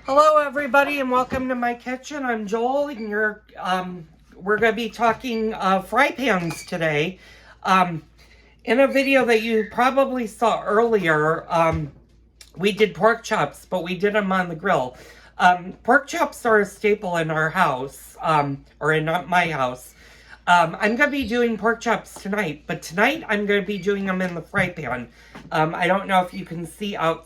Hello everybody and welcome to my kitchen. I'm Joel and we're going to be talking fry pans today. In a video that you probably saw earlier, we did pork chops, but we did them on the grill. Pork chops are a staple in our house, or in not my house. I'm going to be doing pork chops tonight, but tonight I'm going to be doing them in the fry pan. I don't know if you can see out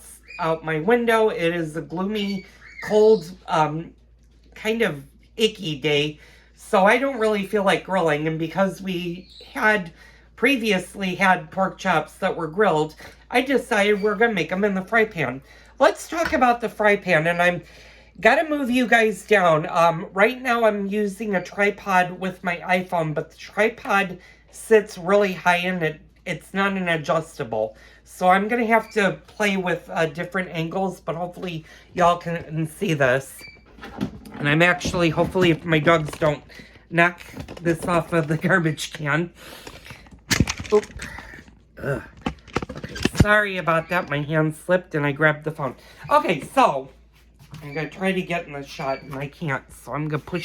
my window. It is a gloomy, cold, kind of icky day, so I don't really feel like grilling. And because we had previously had pork chops that were grilled, I decided we're gonna make them in the fry pan. Let's talk about the fry pan, and I'm gotta move you guys down. Right now I'm using a tripod with my iPhone, but the tripod sits really high and it's not an adjustable. So I'm going to have to play with different angles, but hopefully y'all can see this. And I'm actually, hopefully if my dogs don't knock this off of the garbage can. Oop. Ugh. Okay, sorry about that. My hand slipped and I grabbed the phone. Okay, so I'm going to try to get in the shot and I can't. So I'm going to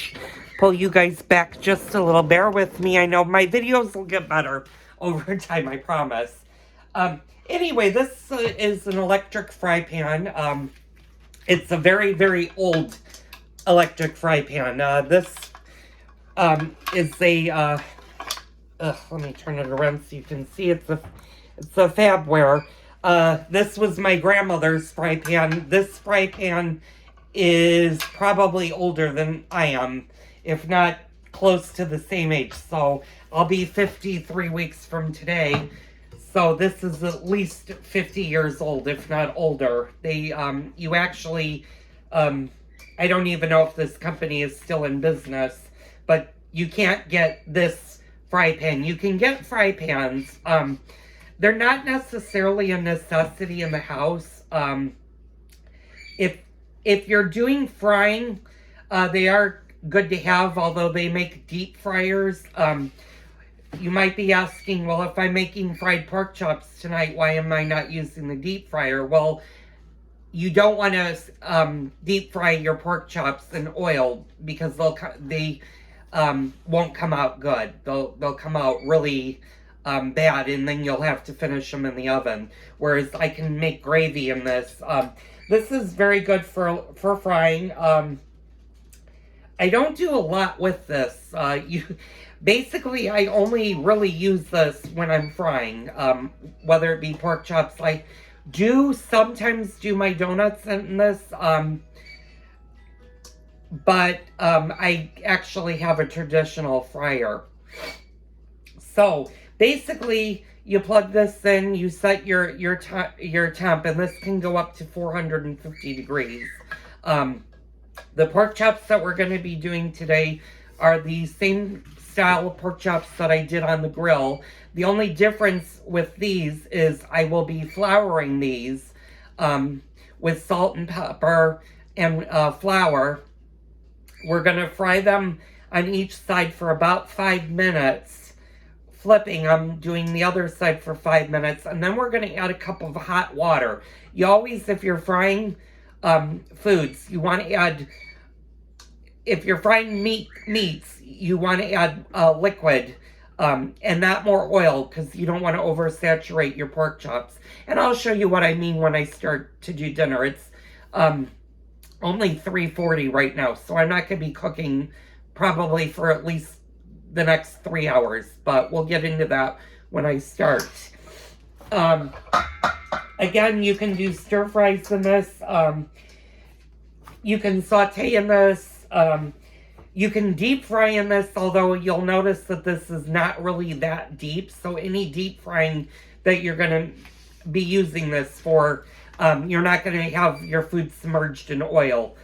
pull you guys back just a little. Bear with me. I know my videos will get better over time, I promise. Anyway, this is an electric fry pan. It's a very, very old electric fry pan. This is a, let me turn it around so you can see. It's a Fabware. This was my grandmother's fry pan. This fry pan is probably older than I am, if not close to the same age. So I'll be 53 weeks from today. So this is at least 50 years old, if not older. You actually, I don't even know if this company is still in business, but you can't get this fry pan. You can get fry pans. They're not necessarily a necessity in the house. If you're doing frying, they are good to have, although they make deep fryers. You might be asking, well, if I'm making fried pork chops tonight, why am I not using the deep fryer? Well, you don't want to deep fry your pork chops in oil because they won't come out good. They'll come out really bad, and then you'll have to finish them in the oven. Whereas I can make gravy in this. This is very good for frying. I don't do a lot with this. Basically, I only really use this when I'm frying, whether it be pork chops. I do sometimes do my donuts in this, but I actually have a traditional fryer. So basically, you plug this in, you set your temp, and this can go up to 450 degrees. The pork chops that we're going to be doing today are the same style of pork chops that I did on the grill. The only difference with these is I will be flouring these with salt and pepper and flour. We're going to fry them on each side for about 5 minutes, flipping them, doing the other side for 5 minutes, and then we're going to add a cup of hot water. You always, if you're frying foods, you want to add, if you're frying meats, you want to add liquid and not more oil, because you don't want to oversaturate your pork chops. And I'll show you what I mean when I start to do dinner. It's only 3:40 right now, so I'm not going to be cooking probably for at least the next 3 hours, but we'll get into that when I start. Again, you can do stir fries in this. You can saute in this. You can deep fry in this, although you'll notice that this is not really that deep. So any deep frying that you're going to be using this for, you're not going to have your food submerged in oil.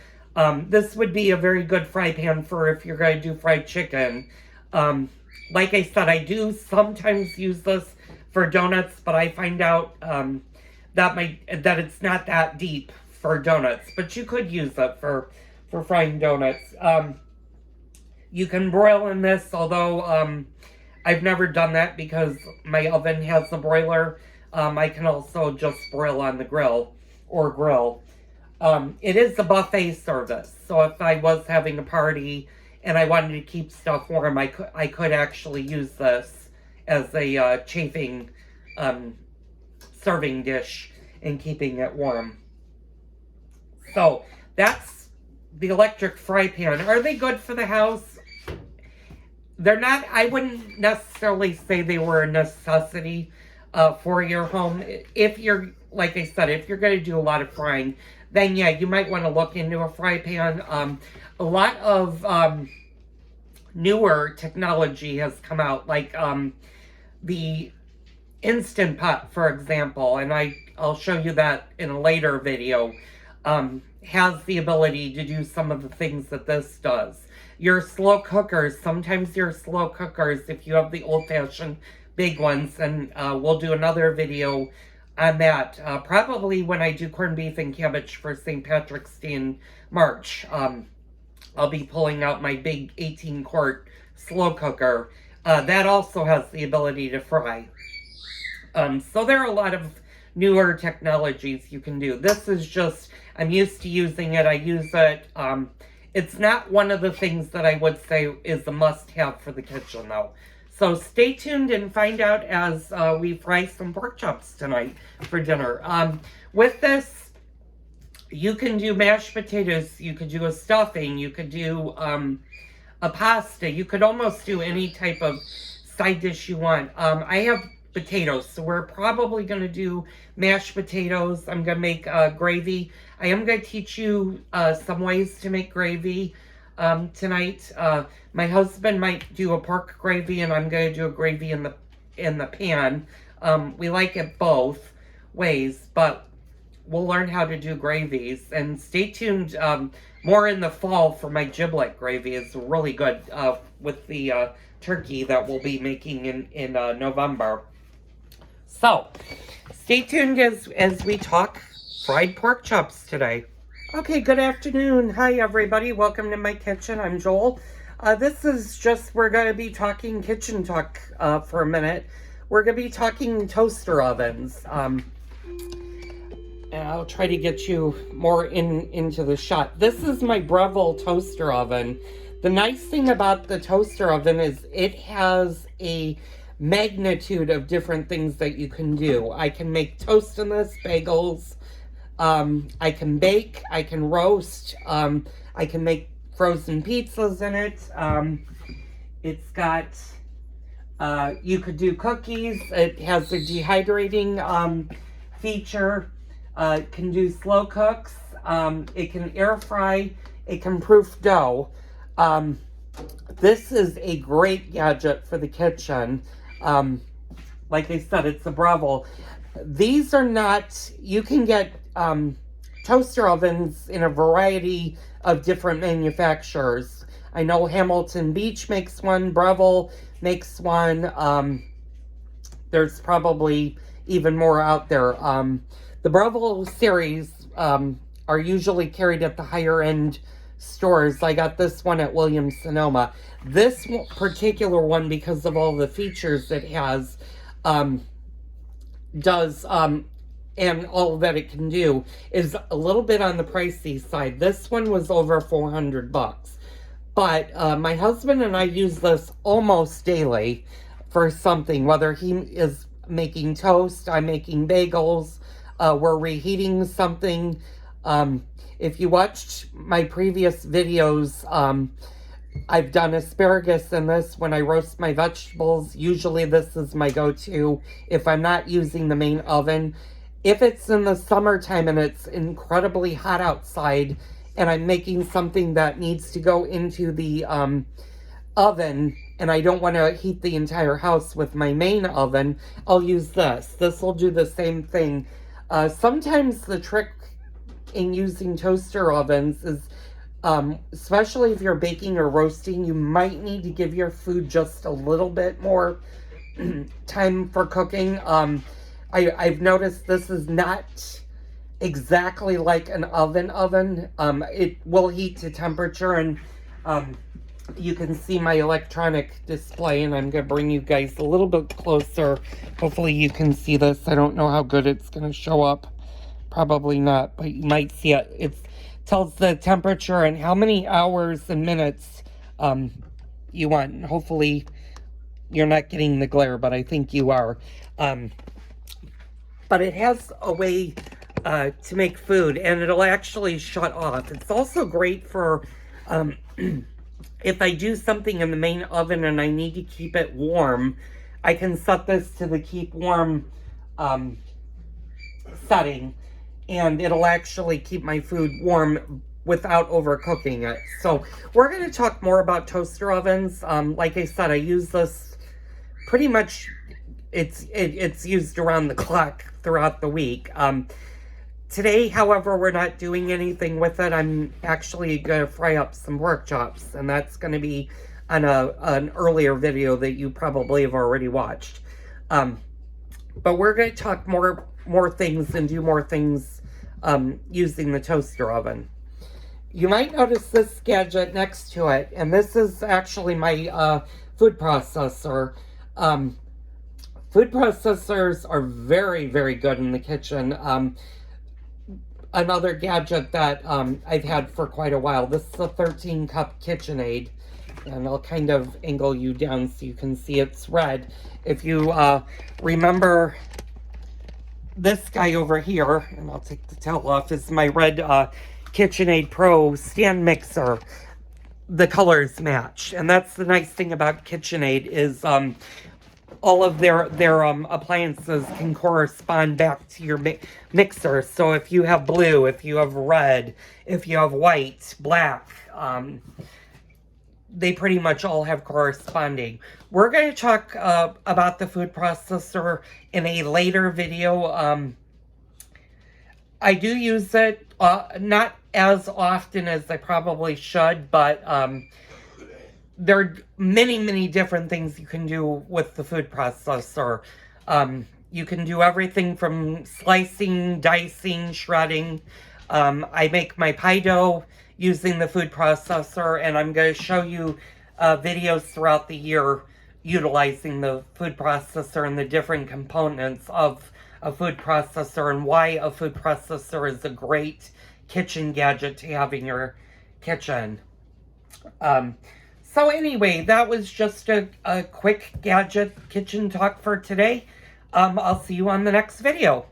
This would be a very good fry pan for if you're going to do fried chicken. Like I said, I do sometimes use this for donuts, but I find out that it's not that deep for donuts. But you could use it for frying donuts. You can broil in this, although I've never done that because my oven has the broiler. I can also just broil on the grill or grill. It is a buffet service, so if I was having a party and I wanted to keep stuff warm, I could actually use this as a chafing serving dish and keeping it warm. So that's the electric fry pan. Are they good for the house? They're not. I wouldn't necessarily say they were a necessity for your home. If you're, like I said, if you're going to do a lot of frying, then yeah, you might want to look into a fry pan. A lot of newer technology has come out, like the Instant Pot, for example, and I'll show you that in a later video, has the ability to do some of the things that this does. Your slow cookers, sometimes your slow cookers, if you have the old-fashioned big ones, and we'll do another video on that, probably when I do corned beef and cabbage for St. Patrick's Day in March. I'll be pulling out my big 18-quart slow cooker. That also has the ability to fry. So there are a lot of newer technologies you can do. This is just, I'm used to using it. I use it. It's not one of the things that I would say is a must-have for the kitchen, though. So stay tuned and find out as we fry some pork chops tonight for dinner. With this, you can do mashed potatoes. You could do a stuffing. You could do a pasta. You could almost do any type of side dish you want. I have potatoes, so we're probably going to do mashed potatoes. I'm going to make gravy. I am going to teach you some ways to make gravy tonight. My husband might do a pork gravy, and I'm going to do a gravy in the pan. We like it both ways, but we'll learn how to do gravies. And stay tuned more in the fall for my giblet gravy. It's really good with the turkey that we'll be making in November. So, stay tuned as we talk fried pork chops today. Okay, good afternoon. Hi, everybody. Welcome to my kitchen. I'm Joel. This is just, we're going to be talking kitchen talk for a minute. We're going to be talking toaster ovens. And I'll try to get you more into the shot. This is my Breville toaster oven. The nice thing about the toaster oven is it has a magnitude of different things that you can do. I can make toast in this, bagels. I can bake. I can roast. I can make frozen pizzas in it. It's got, you could do cookies. It has a dehydrating feature. It can do slow cooks. It can air fry. It can proof dough. This is a great gadget for the kitchen. Like I said, it's a Breville. These are not, you can get toaster ovens in a variety of different manufacturers. I know Hamilton Beach makes one, Breville makes one. There's probably even more out there. The Breville series are usually carried at the higher end stores. I got this one at Williams-Sonoma. This particular one, because of all the features it has, and all that it can do, is a little bit on the pricey side. This one was over $400. But my husband and I use this almost daily for something, whether he is making toast, I'm making bagels, we're reheating something. If you watched my previous videos, I've done asparagus in this when I roast my vegetables. Usually this is my go-to if I'm not using the main oven. If it's in the summertime and it's incredibly hot outside and I'm making something that needs to go into the oven and I don't want to heat the entire house with my main oven, I'll use this. This will do the same thing. Sometimes the trick in using toaster ovens is, especially if you're baking or roasting, you might need to give your food just a little bit more time for cooking. I've noticed this is not exactly like an oven. It will heat to temperature, and you can see my electronic display, and I'm going to bring you guys a little bit closer. Hopefully you can see this. I don't know how good it's going to show up probably not, but you might see it. It tells the temperature and how many hours and minutes you want. And hopefully you're not getting the glare, but I think you are. But it has a way to make food, and it'll actually shut off. It's also great for if I do something in the main oven and I need to keep it warm, I can set this to the keep warm setting, and it'll actually keep my food warm without overcooking it. So we're going to talk more about toaster ovens. Like I said, I use this pretty much, it's used around the clock throughout the week. Today, however, we're not doing anything with it. I'm actually going to fry up some pork chops, and that's going to be on an earlier video that you probably have already watched. But we're going to talk more things and do more things using the toaster oven. You might notice this gadget next to it, and this is actually my food processor. Food processors are very, very good in the kitchen. Another gadget that I've had for quite a while. This is a 13-cup KitchenAid, and I'll kind of angle you down so you can see it's red. If you remember this guy over here, and I'll take the towel off, is my red KitchenAid Pro stand mixer. The colors match, and that's the nice thing about KitchenAid is all of their appliances can correspond back to your mixer. So if you have blue, if you have red, if you have white, black, they pretty much all have corresponding. We're going to talk about the food processor in a later video. I do use it, not as often as I probably should, but there are many, many different things you can do with the food processor. You can do everything from slicing, dicing, shredding. I make my pie dough using the food processor, and I'm going to show you videos throughout the year utilizing the food processor and the different components of a food processor and why a food processor is a great kitchen gadget to have in your kitchen. So anyway, that was just a quick gadget kitchen talk for today. I'll see you on the next video.